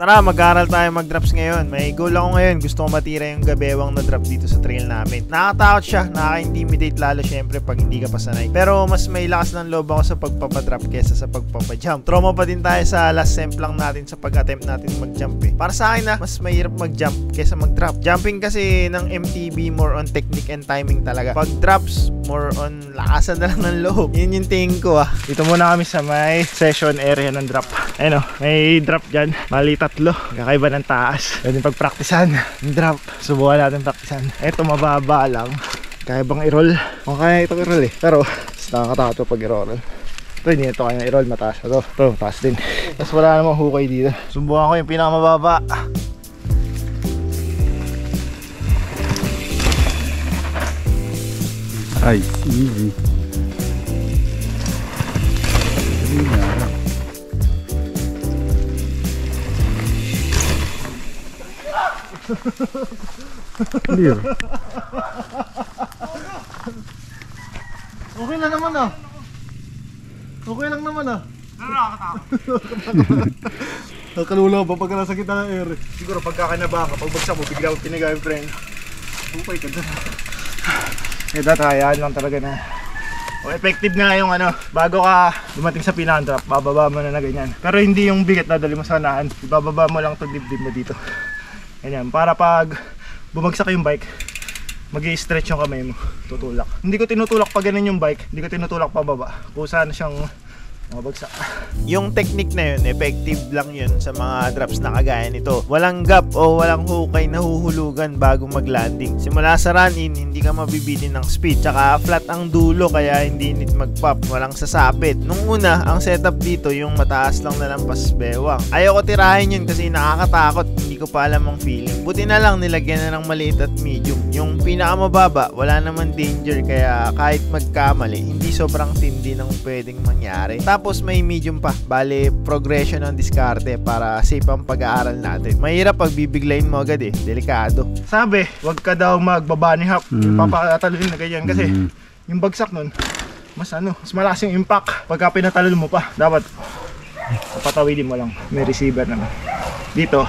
Tara, mag-aaral tayo mag-drops ngayon. May goal ako ngayon. Gusto ko matira yung gabewang na drop dito sa trail namin. Nakakatakot siya, nakaka-intimidate lalo syempre pag hindi ka pa sanay. Pero mas may lakas ng loob ako sa pagpapadrop kesa sa pagpapadjump. Trauma pa din tayo sa last semp lang natin sa pag-attempt natin mag-jump eh. Para sa akin mas mahirap mag-jump kesa mag-drop. Jumping kasi ng MTB more on technique and timing talaga. Pag drops, more on lakasan na lang ng loob. Yun yung tingin ko ah. Dito muna kami sa may session area ng drop. Ayun o, may drop dyan. Mali tatlo. Kakaiba ng taas. Pwede pagpraktisan. Yung drop. Subukan natin praktisan. Eto mababa lang. Kaya bang i-roll? Kung kaya ito i-roll eh. Pero nakakatakot pag i-roll. Ito hindi ito kaya i-roll. Mataas na to. Ito mataas din. Tapos wala namang hukay dito. Subukan ko yung pinakamababa. Ay, easy. Clear. Okay lang naman ah. Okay lang naman ah. Nakalulaw ba pagka nasa kita ng air? Siguro pagkakanaba ka, pagbagsak mo, bigla mo piniga yung friend. Okay ka dyan. Eh dati hayaan lang talaga na effective nga yung bago ka dumating sa pinaka-drop, bababa mo na ganyan. Pero hindi yung bigat na dali mo sa naan, ibababa mo lang itong dibdib mo dito. Ganyan, para pag bumagsak yung bike, mag-i-stretch yung kamay mo, tutulak. Hindi ko tinutulak pa ganun yung bike, hindi ko tinutulak pa baba. Kusa na siyang mabagsak. Yung technique na yun, effective lang yun sa mga drops na kagaya nito. Walang gap o walang hukay na huhulugan bago mag-landing. Simula sa run-in, hindi ka mabibitin ng speed. Tsaka flat ang dulo kaya hindi need mag-pop. Walang sasabit. Nung una, ang setup dito yung mataas lang na lampas bewang. Ayaw ko tirahin yun kasi nakakatakot. Hindi ko pa alam ang feeling. Buti na lang nilagyan na ng maliit at medium. Yung pinakamababa, wala naman danger kaya kahit magkamali, hindi sobrang tindi ng pwedeng mangyari. Tapos may medium pa, bale progression ng diskarte para safe ang pag-aaral natin. Mahirap pag bibiglayin mo agad eh, delikado. Sabi, wag ka daw magbabunny hop, papataluin na ganyan kasi yung bagsak nun, mas malakas yung impact pagka pinatalon mo pa. Dapat patawidin mo lang, may receiver naman. Dito,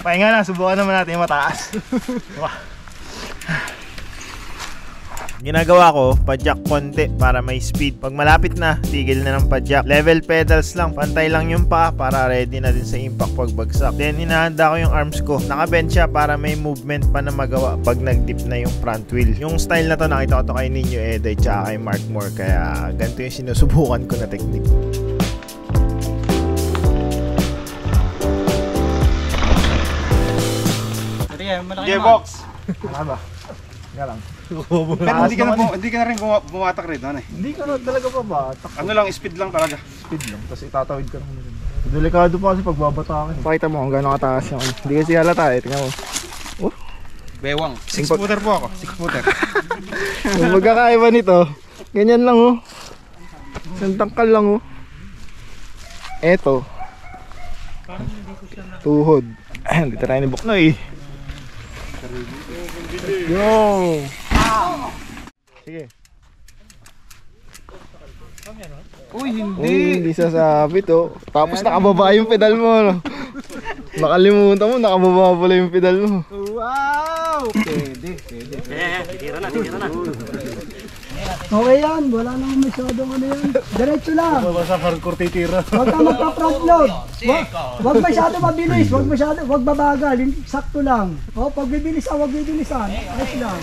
pahinga na, subukan naman natin yung mataas. Ginagawa ko, padjak konti para may speed. Pag malapit na, tigil na ng padjak. Level pedals lang, pantay lang yung paa para ready na din sa impact pag bagsak. Then hinahanda ko yung arms ko. Nakabend siya para may movement pa na magawa pag nag-dip na yung front wheel. Yung style na to, nakita ko to kay Ninyo Eday tsaka kay Mark Moore. Kaya ganito yung sinusubukan ko na technique. J-box! Ano ba? Nga lang. Pero hindi ka na rin bumatak rin, ano eh? Hindi ka na talaga pabatak. Ano lang, speed lang talaga. Speed lang, tapos itatawid ka lang. Delikado pa kasi pag babatakin. Pakita mo kung gano'ng kataas yung hindi kasi halata eh, tingnan mo. Oh? Bewang. 6-footer po ako, 6-footer. Yung magkakaiba nito, ganyan lang oh. Isang tangkal lang oh. Eto. Tuhod. Ayan, dito tayo ni Buknoy. Yo! Sige. Uy, Hindi sasabit oh. Tapos nakababa yung pedal mo no? Nakalimutan mo, nakababa pala yung pedal mo. Wow! Pwede. Titira na. Okay yan, wala naman masyadong yan. Diretso lang. Sa hardcore titira. Huwag ka magpa-front load. Huwag masyado mabilis, huwag babagal. Sakto lang. Pag bibilisan, huwag bibilisan. Ayos lang.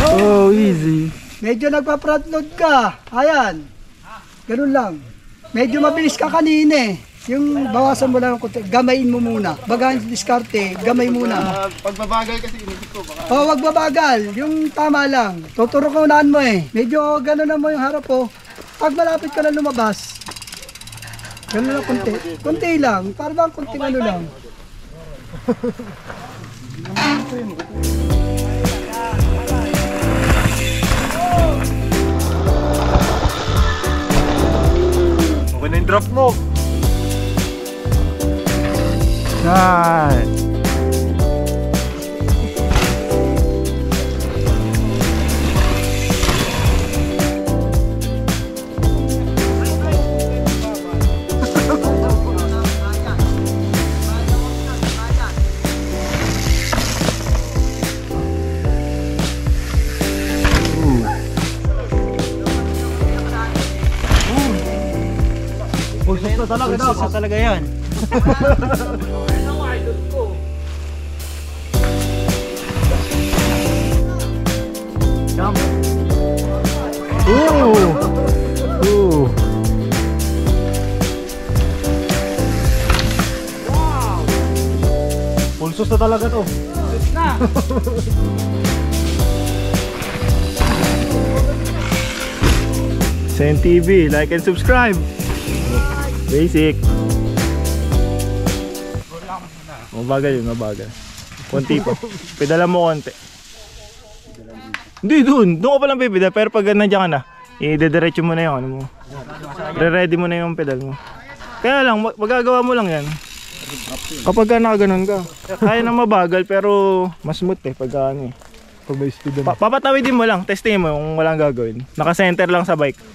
Oh, easy. Medyo nagpa-front load ka. Ayan. Ganun lang. Medyo mabilis ka kanina eh. Yung bawasan mo lang ng konti, gamayin mo muna. Bagahan sa diskarte, gamay muna. Pagbabagal kasi inisip ko baka. Wag babagal. Yung tama lang. Tuturo ko unahan mo eh. Medyo gano'n na mo yung harap po. Pag malapit ka na lumabas, gano'n lang konti. Konti lang. Para bang konti ano lang. Okay na yung drop mo. Nice. Pulso talaga yan. Ooh. Pulsos na talaga to. Sen TV, like and subscribe. Basic. Mabagal yun, mabagal. Konti pa. Pedalan mo konti. Hindi, doon ka palang pipedal. Pero pag nandiyan ka na, i-dediretso mo na yung ano mo. Re-ready mo na yung pedal mo. Kaya lang, magagawa mo lang yan. Kapag ka nakaganon ka. Kaya na mabagal pero mas smooth eh pagka ano eh. Pag may speed na. Papatawidin mo lang, testingin mo kung walang gagawin. Naka-center lang sa bike.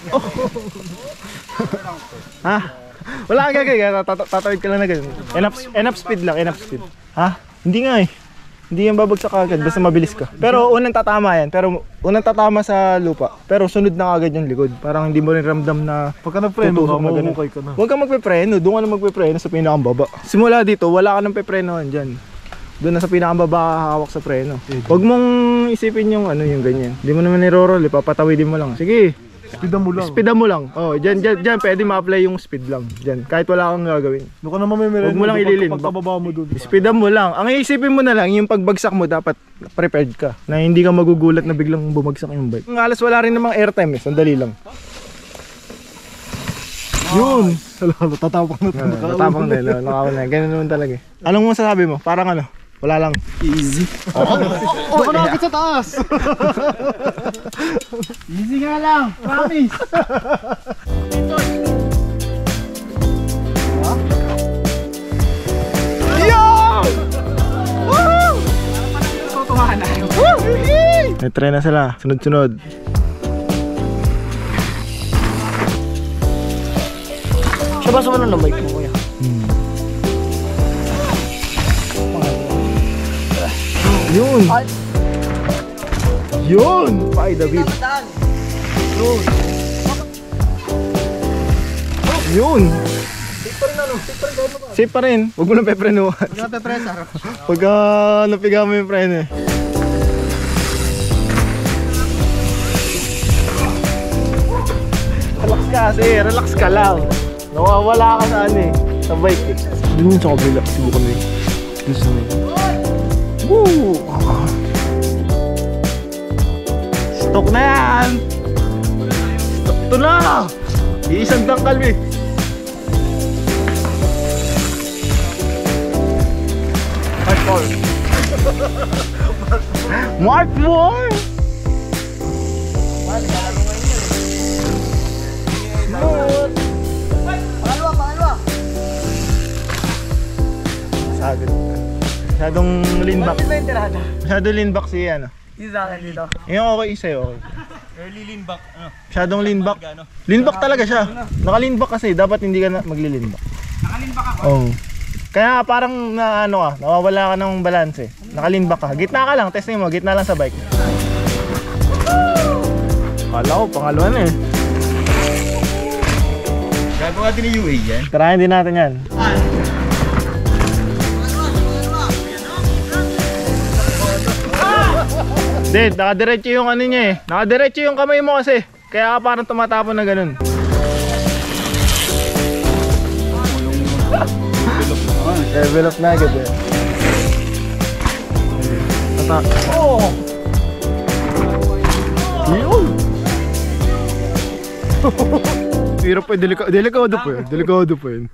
Oh. Ha? Wala kang gagawin, tatawid ka lang na ganun. Enough speed lang, enough speed. Ha? Hindi nga eh. Hindi yan babagsak agad, basta mabilis ka. Pero unang tatama yan, pero unang tatama sa lupa. Pero sunod na agad yung likod. Parang hindi mo rin ramdam na Pagka nagpreno ka, tutusok na ganun. mahuhukay ka na. Huwag kang magpepreno, doon ka na magpepreno sa pinakambaba. Simula dito, wala ka nang peprenohan dyan. Doon na sa pinakambaba ka hawak sa preno. Huwag mong isipin yung ano yung ganyan. Hindi mo naman niroroll, papatawidin mo lang. Sige, Speedan mo lang. speedan mo lang. Oh, dyan pwede ma-apply yung speed lang. Dyan, kahit wala kang gagawin. Doon ka naman may meron. Huwag mo lang ililin. Pagkababa mo doon. Speedan mo lang. Ang iisipin mo na lang, yung pagbagsak mo dapat prepared ka. Na hindi ka magugulat na biglang bumagsak yung bike. Ang alas wala rin namang airtime eh, sandali lang. Yun! Salamat, tatapang na ito. Natapang na yun, nakawal na. Ganun naman talaga eh. Anong masasabi mo? Parang ano? Wala lang. Easy. Doon ka nakapit sa taas! Easy nga lang, promise. May try na sila, sunod-sunod. Siya ba sa ng bike mo, kuya? Yun! Yun! Pai David! Yun! Safe pa rin, huwag mo lang peprenuhan. Wala pepresar. Pagka napiga mo yung preno eh. Relax ka kasi, relax ka lang. Nawawala ka sa ano eh, sa bike eh. Doon sa kabila, subukan mo eh. Doon sa may. Woo! Stock na yan! Stock to na! Iisang tangkal eh. Mark 4! Sagad. Masyadong lean back. Masyadong lean back si ano. Yung sa akin dito. Yung okay sa'yo, okay. Early lean back. Ano? Masyadong lean back. Lean back talaga siya. Naka-lean back kasi, dapat hindi ka na magli-lean back. Nakalin ba ka? Oo. Kaya parang na ano ka, nawawala ka ng balance eh. Naka-lean back ka. Gitna ka lang, testing mo, gitna lang sa bike. Kala ko, pangalawa na eh. Gagawa din ni UA yan. Tarahin din natin yan. Hindi, nakadiretso yung ano niya eh. Nakadiretso yung kamay mo kasi. Kaya ka parang tumatapon na ganun. Level up na agad eh. Atak. Oh! Yun! Hirap pa, delikado pa yun. Delikado pa yun.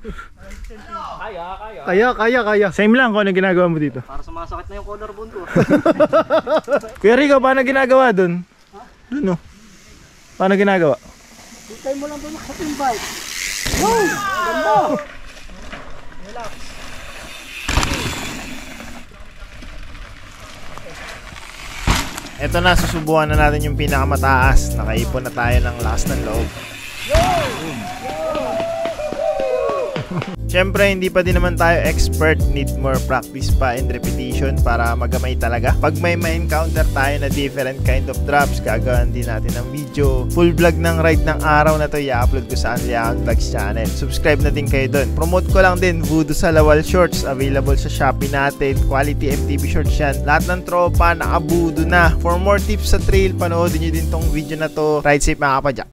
Kaya. Same lang kung ano ginagawa mo dito. Para sumasakit na yung collarbone ko. Kuya Rico, paano ginagawa dun? Dun no? Paano ginagawa? Hintay mo lang doon sa ating bike. Wow! Ganda! Ito na, susubukan na natin yung pinakamataas. Nakaipon na tayo ng lakas ng loob. Siyempre, hindi pa din naman tayo expert. Need more practice pa and repetition para magamay talaga. Pag may ma-encounter tayo na different kind of drops, gagawin din natin ng video. Full vlog ng ride ng araw na to, i-upload ko sa Anliaon Vlogs channel. Subscribe na din kayo doon. Promote ko lang din, Voodoo sa Lawal Shorts. Available sa Shopee natin. Quality FTV shorts yan. Lahat ng tropa, naka-Voodoo na. For more tips sa trail, panoodin nyo din tong video na to. Ride safe mga kapadyak.